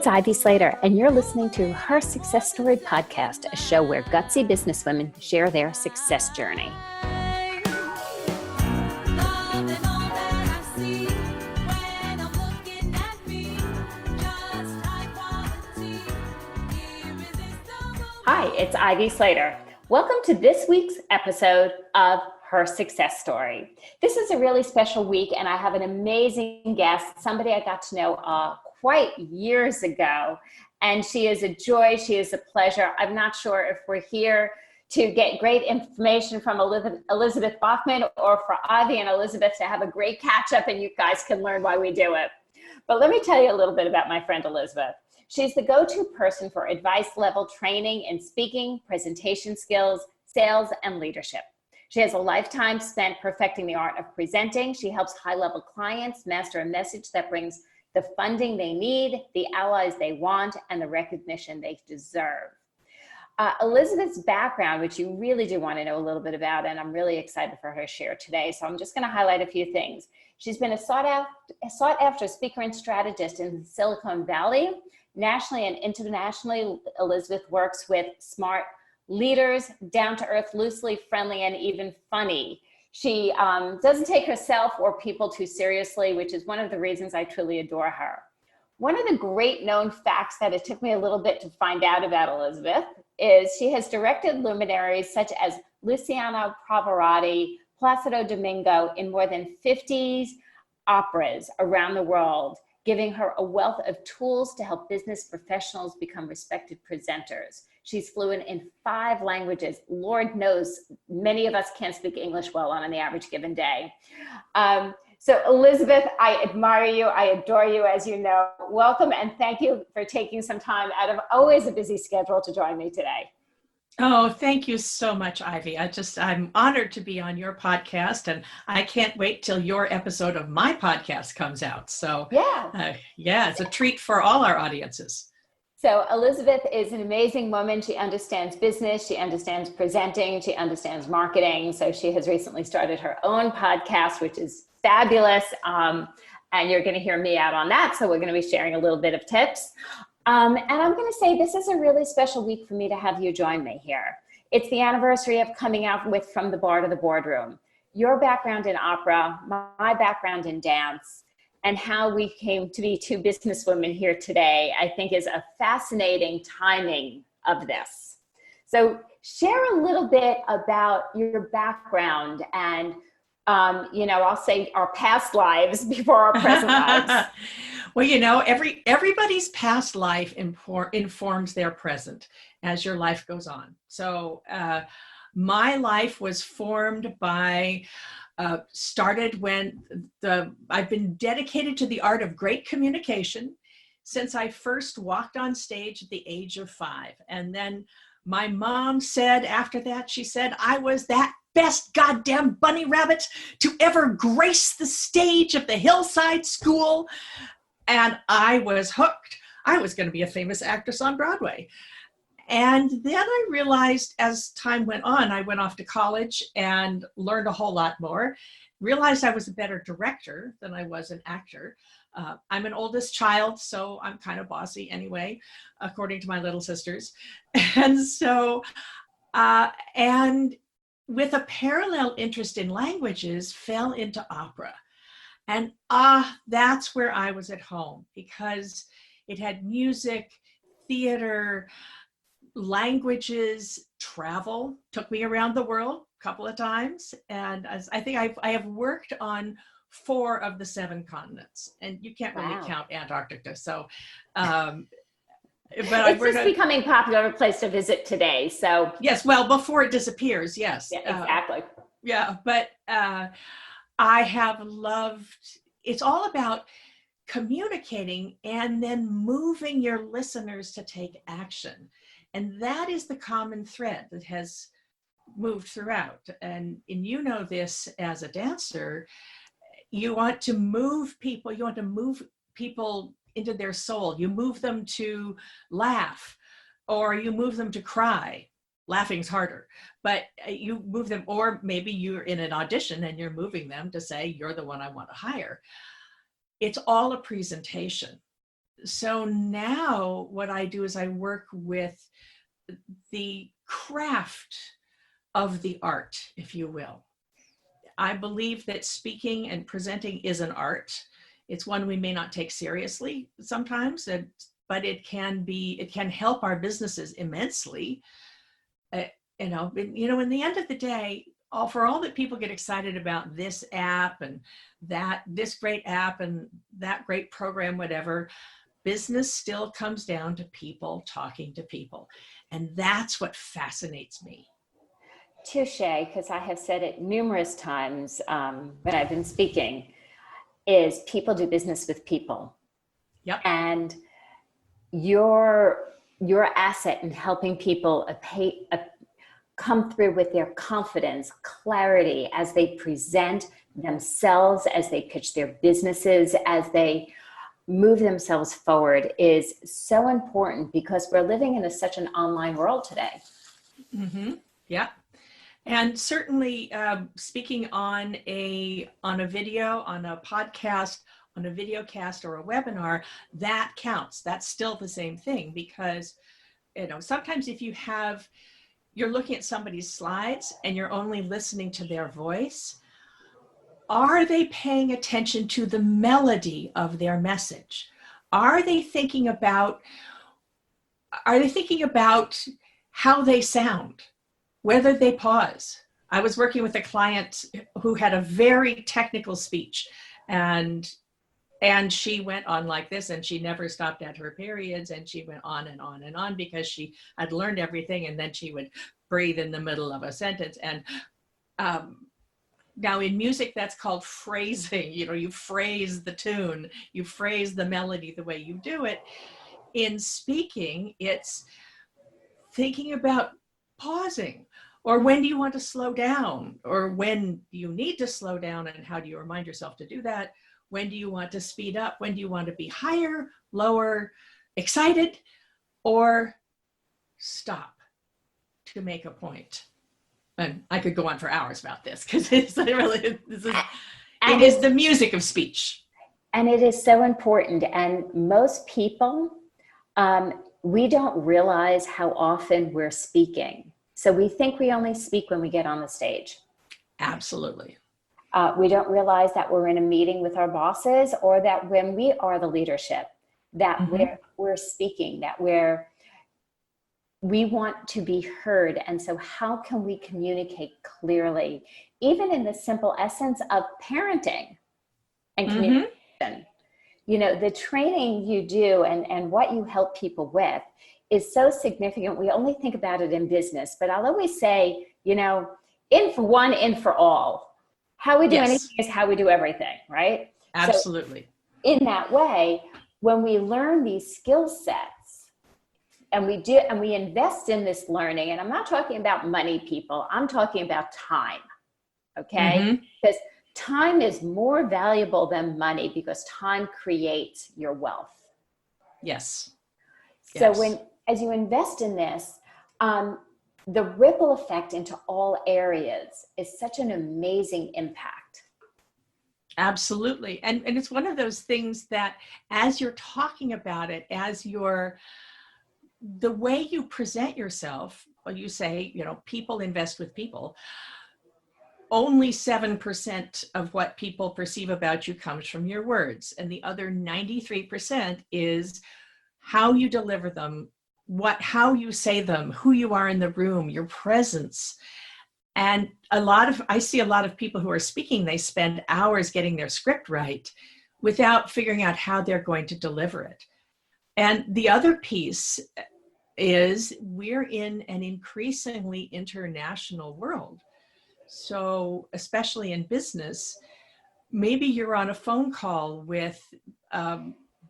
Ivy Slater, and you're listening to Her Success Story Podcast, a show where gutsy businesswomen share their success journey. Hi, it's Ivy Slater. Welcome to this week's episode of Her Success Story. This is a really special week, and I have an amazing guest, somebody I got to know quite years ago, and she is a joy, she is a pleasure. I'm not sure if we're here to get great information from Elizabeth Bachman or for Ivy and Elizabeth to have a great catch up and you guys can learn why we do it. But let me tell you a little bit about my friend Elizabeth. She's the go-to person for advice level training in speaking, presentation skills, sales, and leadership. She has a lifetime spent perfecting the art of presenting. She helps high-level clients master a message that brings the funding they need, the allies they want, and the recognition they deserve. Elizabeth's background, which you really do want to know a little bit about, and I'm really excited for her to share today. So I'm just going to highlight a few things. She's been a sought-after speaker and strategist in Silicon Valley. Nationally and internationally, Elizabeth works with smart leaders, down-to-earth, loosely friendly, and even funny. She doesn't take herself or people too seriously, which is one of the reasons I truly adore her. One of the great known facts that it took me a little bit to find out about Elizabeth is she has directed luminaries such as Luciano Pavarotti, Placido Domingo in more than 50 operas around the world, giving her a wealth of tools to help business professionals become respected presenters. She's fluent in 5 languages. Lord knows many of us can't speak English well on the average given day. So Elizabeth, I admire you. I adore you, as you know. Welcome, and thank you for taking some time out of always a busy schedule to join me today. Oh, thank you so much, Ivy. I'm honored to be on your podcast, and I can't wait till your episode of my podcast comes out. So yeah, it's a treat for all our audiences. So Elizabeth is an amazing woman. She understands business. She understands presenting. She understands marketing. So she has recently started her own podcast, which is fabulous. And you're going to hear me out on that. So we're going to be sharing a little bit of tips. And I'm going to say this is a really special week for me to have you join me here. It's the anniversary of coming out with From the Bar to the Boardroom. Your background in opera, my background in dance, and how we came to be 2 businesswomen here today, I think is a fascinating timing of this. So share a little bit about your background and, I'll say our past lives before our present lives. Well, everybody's past life informs their present as your life goes on. So my life was formed by started when I've been dedicated to the art of great communication since I first walked on stage at the age of 5. And then my mom said after that, she said, I was that best goddamn bunny rabbit to ever grace the stage of the Hillside School. And I was hooked. I was going to be a famous actress on Broadway. And then I realized as time went on, I went off to college and learned a whole lot more, realized I was a better director than I was an actor. I'm an oldest child, so I'm kind of bossy anyway, according to my little sisters. And so, and with a parallel interest in languages, fell into opera. And that's where I was at home because it had music, theater, languages, travel, took me around the world a couple of times. And I think I have worked on 4 of the 7 continents, and you can't really count Antarctica. So, but it's just becoming a popular place to visit today. So yes, well, before it disappears, yes. Yeah, exactly. But I have loved, it's all about communicating and then moving your listeners to take action. And that is the common thread that has moved throughout. And you know this as a dancer, you want to move people into their soul. You move them to laugh, or you move them to cry. Laughing's harder, but you move them, or maybe you're in an audition and you're moving them to say, you're the one I want to hire. It's all a presentation. So now what I do is I work with the craft of the art, if you will. I believe that speaking and presenting is an art. It's one we may not take seriously sometimes, but it can help our businesses immensely. In the end of the day, for all that people get excited about this app and this great app and that great program, whatever, business still comes down to people talking to people. And that's what fascinates me. Touche, because I have said it numerous times when I've been speaking, is people do business with people. Yep. And your asset in helping people come through with their confidence, clarity as they present themselves, as they pitch their businesses, as they move themselves forward is so important because we're living in such an online world today. Mm-hmm. Yeah. And certainly speaking on a video, on a podcast, on a video cast or a webinar, that counts. That's still the same thing because, sometimes if you're looking at somebody's slides and you're only listening to their voice, are they paying attention to the melody of their message? Are they thinking about how they sound, whether they pause? I was working with a client who had a very technical speech, and she went on like this, and she never stopped at her periods, and she went on and on and on because she had learned everything, and then she would breathe in the middle of a sentence. And now in music, that's called phrasing. You phrase the tune, you phrase the melody the way you do it. In speaking, it's thinking about pausing, or when do you want to slow down, or when you need to slow down, and how do you remind yourself to do that? When do you want to speed up? When do you want to be higher, lower, excited, or stop to make a point? And I could go on for hours about this because it is the music of speech. And it is so important. And most people, we don't realize how often we're speaking. So we think we only speak when we get on the stage. Absolutely. We don't realize that we're in a meeting with our bosses, or that when we are the leadership, that Mm-hmm. we're speaking, that we want to be heard. And so how can we communicate clearly, even in the simple essence of parenting and communication? Mm-hmm. The training you do and what you help people with is so significant. We only think about it in business, but I'll always say, in for one, in for all. How we do anything is how we do everything, right? Absolutely. So in that way, when we learn these skill sets and we invest in this learning, and I'm not talking about money, people, I'm talking about time, okay? Mm-hmm. Because time is more valuable than money, because time creates your wealth. Yes. So as you invest in this, the ripple effect into all areas is such an amazing impact. Absolutely. And it's one of those things that as you're talking about it, the way you present yourself, when you say, people invest with people, only 7% of what people perceive about you comes from your words. And the other 93% is how you deliver them, how you say them, who you are in the room, your presence. And I see a lot of people who are speaking, they spend hours getting their script right without figuring out how they're going to deliver it. And the other piece is we're in an increasingly international world. So especially in business, maybe you're on a phone call with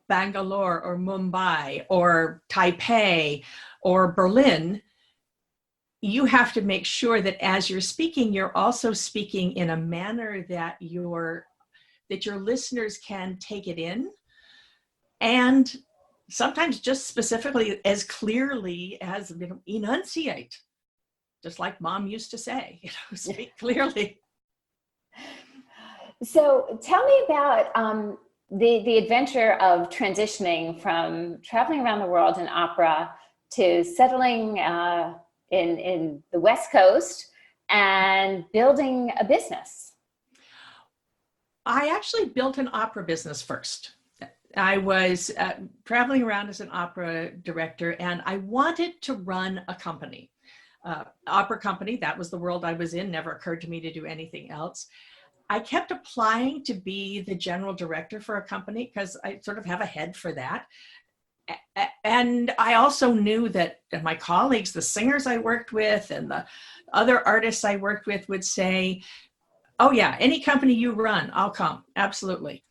Bangalore or Mumbai or Taipei or Berlin. You have to make sure that as you're speaking, you're also speaking in a manner that your listeners can take it in, and sometimes just specifically as clearly as enunciate, just like mom used to say, speak clearly. So tell me about the adventure of transitioning from traveling around the world in opera to settling in the West Coast and building a business? I actually built an opera business first. I was traveling around as an opera director, and I wanted to run a company. Opera company, that was the world I was in, never occurred to me to do anything else. I kept applying to be the general director for a company because I sort of have a head for that. And I also knew that my colleagues, the singers I worked with and the other artists I worked with would say, oh yeah, any company you run, I'll come, absolutely.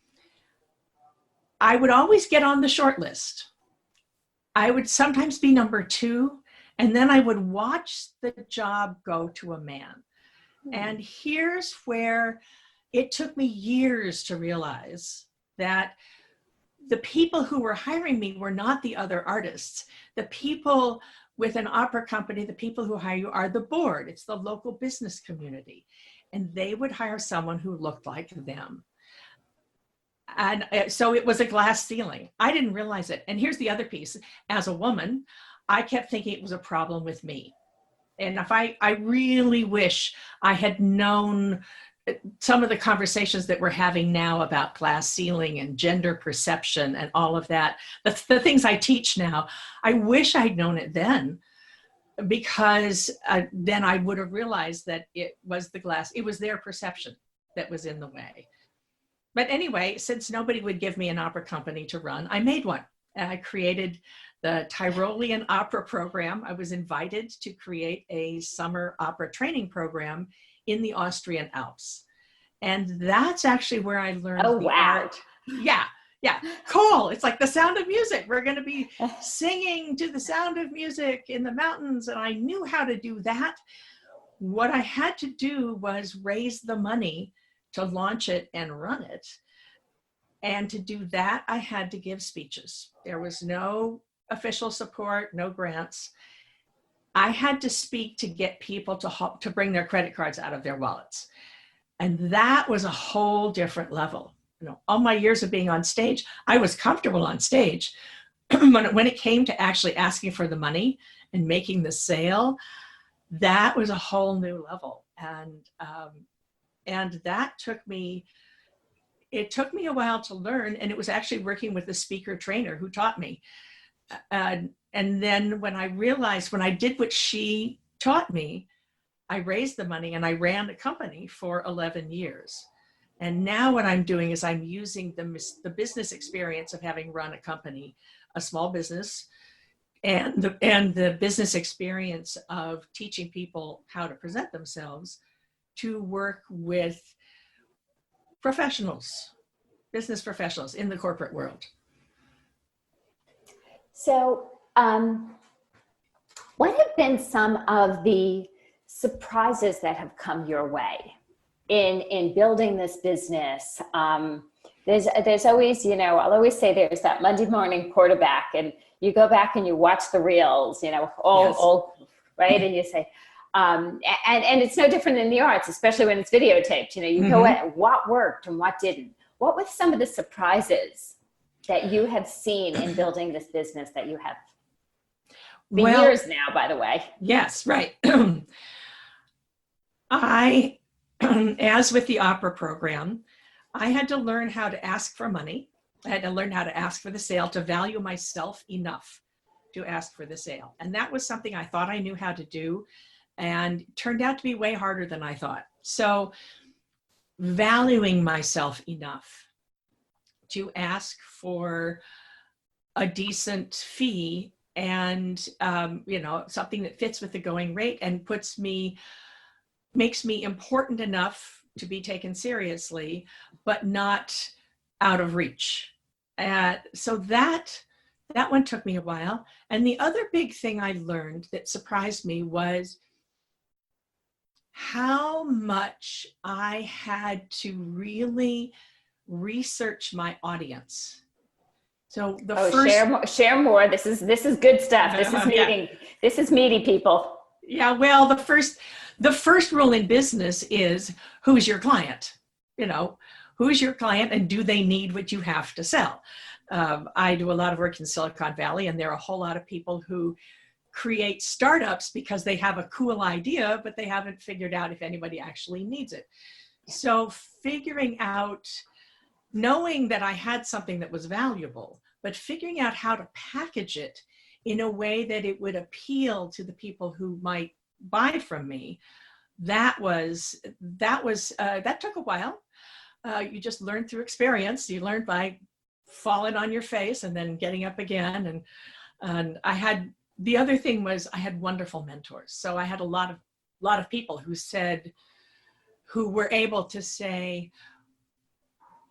I would always get on the short list. I would sometimes be number 2, and then I would watch the job go to a man. And here's where it took me years to realize that the people who were hiring me were not the other artists. The people with an opera company, the people who hire you are the board. It's the local business community. And they would hire someone who looked like them. And so it was a glass ceiling. I didn't realize it. And here's the other piece. As a woman, I kept thinking it was a problem with me. And if I really wish I had known some of the conversations that we're having now about glass ceiling and gender perception and all of that, the things I teach now, I wish I'd known it then, because then I would have realized that it was it was their perception that was in the way. But anyway, since nobody would give me an opera company to run, I made one. And I created the Tyrolean Opera Program. I was invited to create a summer opera training program in the Austrian Alps. And that's actually where I learned art. Yeah, cool. It's like The Sound of Music. We're going to be singing to the sound of music in the mountains. And I knew how to do that. What I had to do was raise the money to launch it and run it. And to do that, I had to give speeches. There was no official support, no grants. I had to speak to get people to bring their credit cards out of their wallets. And that was a whole different level. You know, all my years of being on stage, I was comfortable on stage. When it came to actually asking for the money and making the sale, that was a whole new level. And that took me a while to learn. And it was actually working with a speaker trainer who taught me. And then when I did what she taught me, I raised the money and I ran a company for 11 years. And now what I'm doing is I'm using the business experience of having run a company, a small business, and the business experience of teaching people how to present themselves to work with professionals, business professionals in the corporate world. So what have been some of the surprises that have come your way in building this business? There's always, I'll always say there's that Monday morning quarterback, and you go back and you watch the reels, all right, and you say, and it's no different in the arts, especially when it's videotaped. You go at what worked and what didn't. What were some of the surprises that you have seen in building this business that you have for years now, by the way? Yes, right. As with the opera program, I had to learn how to ask for money. I had to learn how to ask for the sale, to value myself enough to ask for the sale. And that was something I thought I knew how to do, and turned out to be way harder than I thought. So valuing myself enough to ask for a decent fee and, something that fits with the going rate and makes me important enough to be taken seriously, but not out of reach. So that one took me a while. And the other big thing I learned that surprised me was how much I had to really research my audience. So share more. This is good stuff. This is meaty. This is meaty, people. Yeah. Well, the first rule in business is, who's your client? who's your client and do they need what you have to sell? I do a lot of work in Silicon Valley, and there are a whole lot of people who create startups because they have a cool idea, but they haven't figured out if anybody actually needs it. So figuring out, knowing that I had something that was valuable, but figuring out how to package it in a way that it would appeal to the people who might buy from me, that took a while. You just learn through experience. You learn by falling on your face and then getting up again. And the other thing was I had wonderful mentors. So I had a lot of people who were able to say,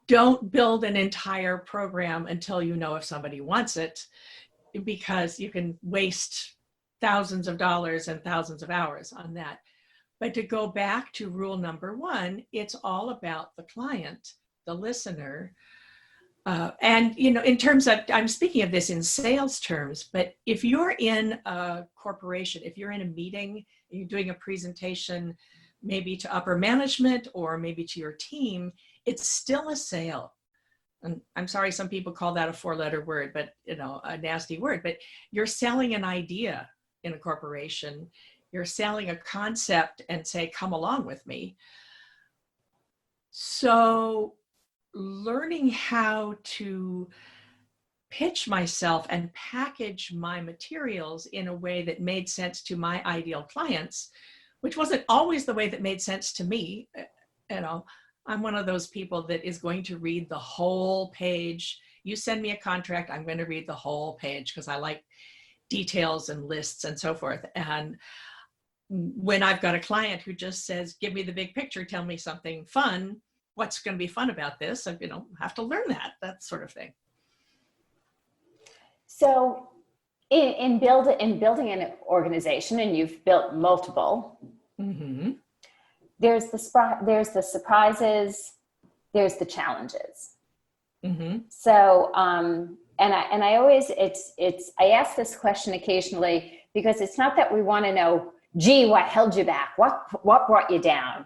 don't build an entire program until you know if somebody wants it, because you can waste thousands of dollars and thousands of hours on that. But to go back to rule number one, it's all about the client, the listener. And, in terms of, I'm speaking of this in sales terms, but if you're in a corporation, if you're in a meeting, you're doing a presentation, maybe to upper management or maybe to your team, it's still a sale. And I'm sorry, some people call that a 4-letter word, but a nasty word, but you're selling an idea in a corporation. You're selling a concept and say, come along with me. So learning how to pitch myself and package my materials in a way that made sense to my ideal clients, which wasn't always the way that made sense to me. I'm one of those people that is going to read the whole page. You send me a contract, I'm going to read the whole page because I like details and lists and so forth. And when I've got a client who just says, give me the big picture, tell me something fun, what's going to be fun about this? I have to learn that sort of thing. So in building an organization, and you've built multiple, mm-hmm. there's the surprises, there's the challenges. Mm-hmm. So, and I always, I ask this question occasionally because it's not that we want to know, gee, what held you back? What brought you down?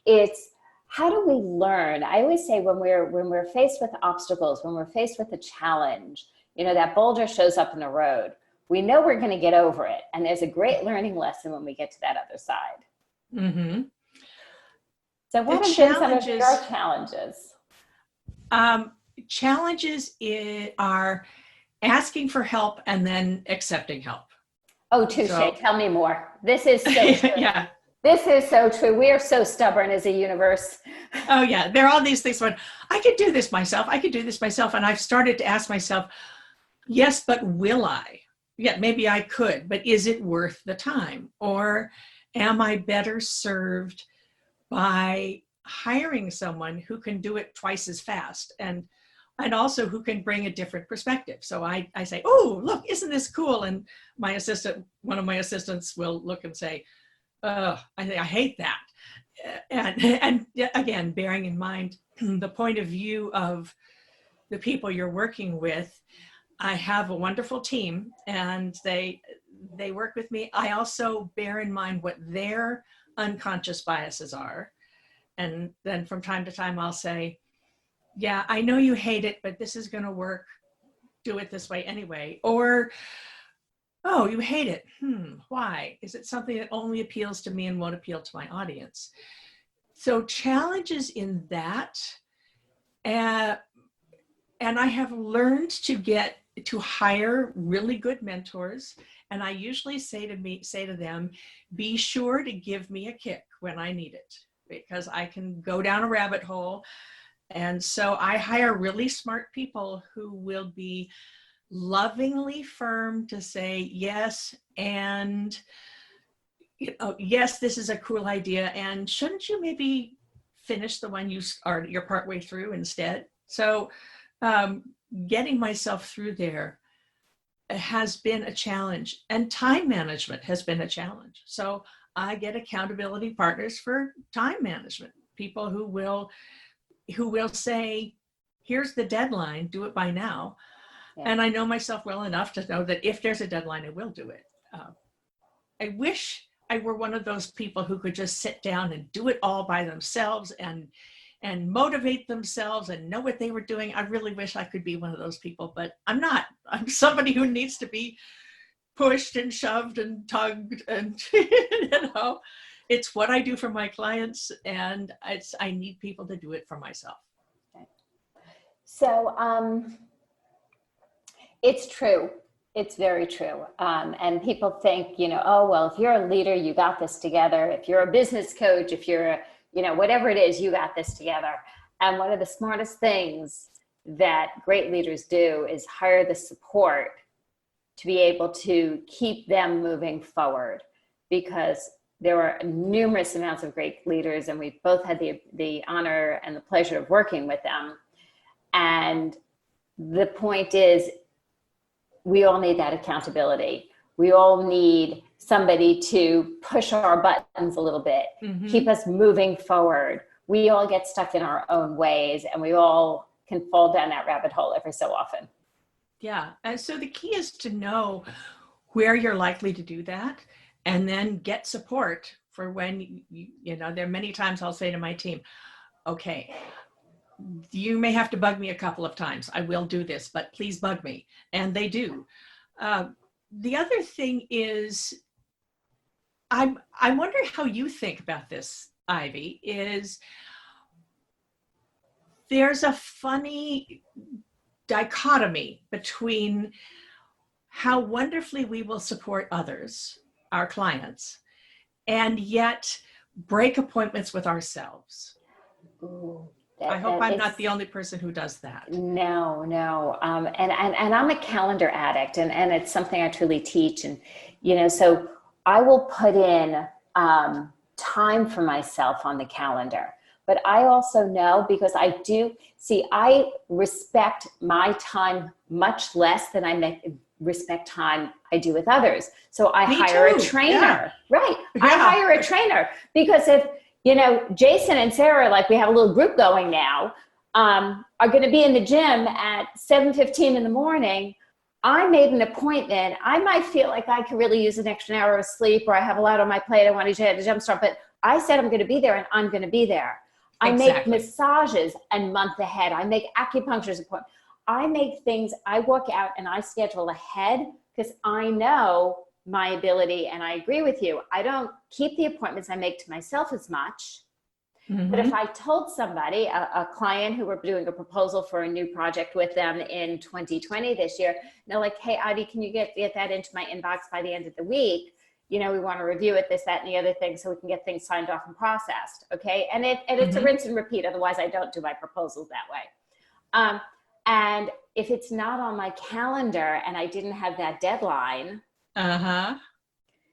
It's, how do we learn? I always say when we're faced with obstacles, when we're faced with a challenge, that boulder shows up in the road, we know we're going to get over it. And there's a great learning lesson when we get to that other side. Mm-hmm. So what have been some of your challenges? Challenges are asking for help and then accepting help. Oh, touche. So, tell me more. This is so true. Yeah. This is so true. We are so stubborn as a universe. Oh, yeah. There are all these things when I could do this myself. And I've started to ask myself, yes, but will I? Yeah, maybe I could, but is it worth the time? Or am I better served by hiring someone who can do it twice as fast and also who can bring a different perspective? So I say, oh, look, isn't this cool? And one of my assistants will look and say, I hate that. And again, bearing in mind the point of view of the people you're working with, I have a wonderful team and they work with me. I also bear in mind what their unconscious biases are. And then from time to time, I'll say, yeah, I know you hate it, but this is going to work. Do it this way anyway. Or, oh, you hate it. Why? Is it something that only appeals to me and won't appeal to my audience? So challenges in that. And I have learned to hire really good mentors. And I usually say to them, be sure to give me a kick when I need it, because I can go down a rabbit hole. And so I hire really smart people who will be lovingly firm to say, yes, and yes, this is a cool idea. And shouldn't you maybe finish the one you're partway through instead? So getting myself through there has been a challenge, and time management has been a challenge. So I get accountability partners for time management, people who will say, here's the deadline, do it by now. Yeah. And I know myself well enough to know that if there's a deadline, I will do it. I wish I were one of those people who could just sit down and do it all by themselves and and motivate themselves and know what they were doing. I really wish I could be one of those people, but I'm not. I'm somebody who needs to be pushed and shoved and tugged, and it's what I do for my clients, and I need people to do it for myself. So it's true. It's very true. And people think, oh, well, if you're a leader, you got this together. If you're a business coach, if you're, whatever it is, you got this together. And one of the smartest things that great leaders do is hire the support to be able to keep them moving forward, because there are numerous amounts of great leaders, and we've both had the honor and the pleasure of working with them. And the point is, we all need that accountability. We all need somebody to push our buttons a little bit, keep us moving forward. We all get stuck in our own ways, and we all can fall down that rabbit hole every so often. Yeah. And so the key is to know where you're likely to do that, and then get support for when there are many times I'll say to my team, okay, you may have to bug me a couple of times. I will do this, but please bug me. And they do. The other thing is, I wonder how you think about this, Ivy, is there's a funny dichotomy between how wonderfully we will support others, our clients, and yet break appointments with ourselves. Ooh. I hope I'm not the only person who does that. No. And I'm a calendar addict, and it's something I truly teach. And, so I will put in time for myself on the calendar. But I also know, because I respect my time much less than I respect time I do with others. So I hire a trainer. Yeah. Right. Yeah. I hire a trainer, because if, Jason and Sarah, like we have a little group going now, are going to be in the gym at 7:15 in the morning. I made an appointment. I might feel like I could really use an extra hour of sleep, or I have a lot on my plate. I want to hit a jump start, but I said I'm going to be there, and I'm going to be there. I make massages a month ahead. I make acupuncture appointments. I make things, I work out and I schedule ahead, because I know my ability. And I agree with you. I don't keep the appointments I make to myself as much. But if I told somebody, a client who we're doing a proposal for a new project with them in 2020 this year, and they're like, hey, Ivy, can you get that into my inbox by the end of the week? We want to review it, this, that, and the other thing, so we can get things signed off and processed. Okay. And it's a rinse and repeat. Otherwise I don't do my proposals that way. And if it's not on my calendar and I didn't have that deadline,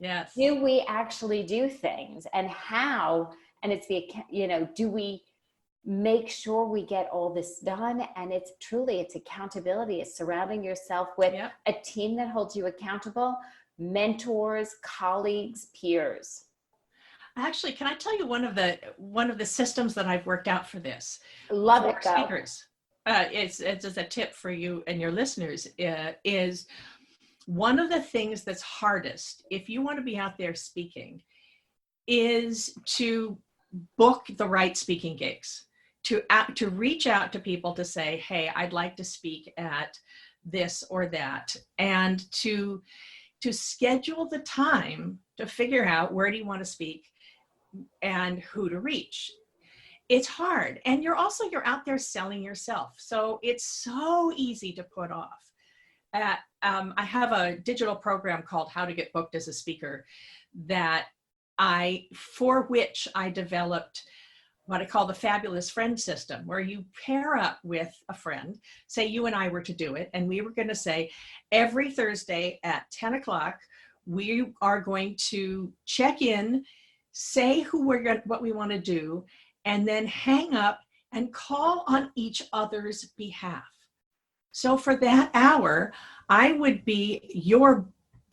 yes. Do we actually do things, and how? And it's do we make sure we get all this done? And it's accountability. It's surrounding yourself with a team that holds you accountable, mentors, colleagues, peers. Actually, can I tell you one of the systems that I've worked out for this? Love it. Speakers. It's just a tip for you and your listeners, is one of the things that's hardest if you want to be out there speaking is to book the right speaking gigs, to reach out to people to say, hey, I'd like to speak at this or that, and to schedule the time to figure out where do you want to speak and who to reach. It's hard. And you're out there selling yourself. So it's so easy to put off. I have a digital program called How to Get Booked as a Speaker for which I developed what I call the fabulous friend system, where you pair up with a friend. Say you and I were to do it, and we were going to say every Thursday at 10 o'clock, we are going to check in, say what we want to do, and then hang up and call on each other's behalf. So for that hour, I would be your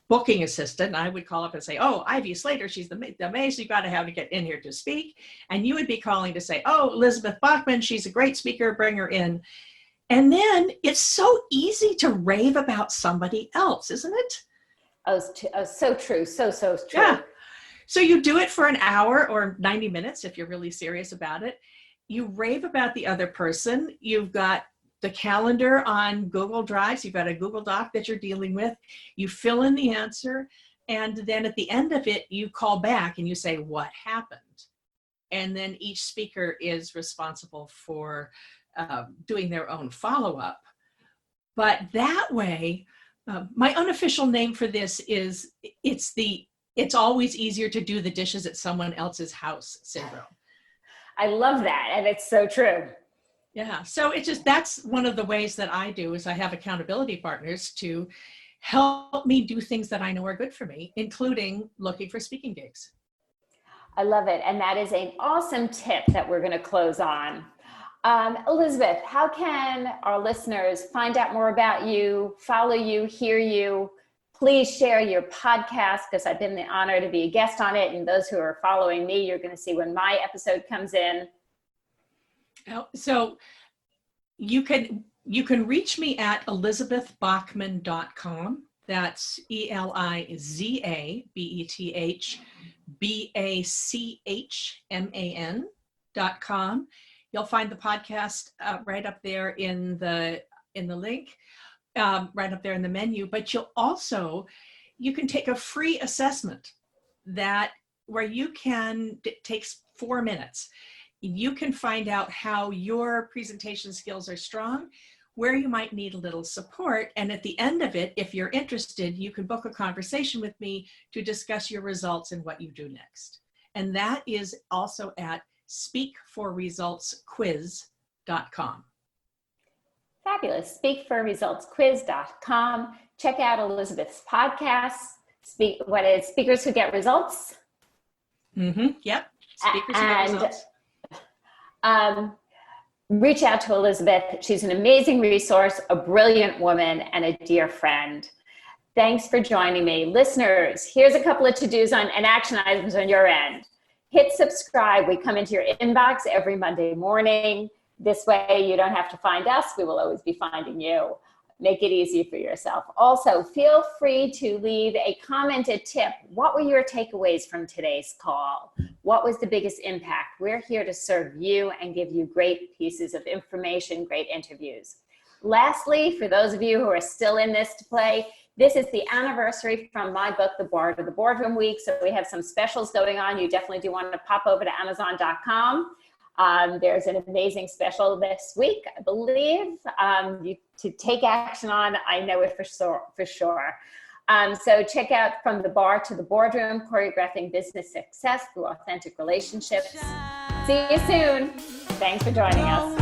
booking assistant. I would call up and say, oh, Ivy Slater, she's the amazing, you got to have to get in here to speak. And you would be calling to say, oh, Elizabeth Bachman, she's a great speaker, bring her in. And then it's so easy to rave about somebody else, isn't it? Oh, so true. So true. Yeah. So you do it for an hour or 90 minutes if you're really serious about it. you rave about the other person. You've got the calendar on Google Drives. You've got a Google Doc that you're dealing with. You fill in the answer. And then at the end of it, you call back and you say, what happened? And then each speaker is responsible for doing their own follow-up. But that way, my unofficial name for this is it's always easier to do the dishes at someone else's house syndrome. I love that. And it's so true. Yeah. So that's one of the ways that I do is I have accountability partners to help me do things that I know are good for me, including looking for speaking gigs. I love it. And that is an awesome tip that we're going to close on. Elizabeth, how can our listeners find out more about you, follow you, hear you? Please share your podcast, because I've been the honor to be a guest on it. And those who are following me, you're going to see when my episode comes in. So you can reach me at elizabethbachman.com. That's ELIZABETHBACHMAN.com. You'll find the podcast right up there in the link, right up there in the menu. But you can take a free assessment where you can, it takes 4 minutes. You can find out how your presentation skills are strong, where you might need a little support. And at the end of it, if you're interested, you can book a conversation with me to discuss your results and what you do next. And that is also at speakforresultsquiz.com. Fabulous. Speakforresultsquiz.com. Check out Elizabeth's podcast. Speakers Who Get Results. Yep. Speakers Who Get Results. Reach out to Elizabeth. She's an amazing resource, a brilliant woman, and a dear friend. Thanks for joining me. Listeners, here's a couple of to-dos and action items on your end. Hit subscribe. We come into your inbox every Monday morning. This way you don't have to find us. We will always be finding you. Make it easy for yourself. Also, feel free to leave a comment, a tip. What were your takeaways from today's call? What was the biggest impact? We're here to serve you and give you great pieces of information, great interviews. Lastly, for those of you who are still in this to play, this is the anniversary from my book, The Bar to the Boardroom Week. So we have some specials going on. You definitely do want to pop over to Amazon.com. There's an amazing special this week, I believe, to take action on. I know it for sure. So check out From the Bar to the Boardroom, Choreographing Business Success Through Authentic Relationships. See you soon. Thanks for joining us.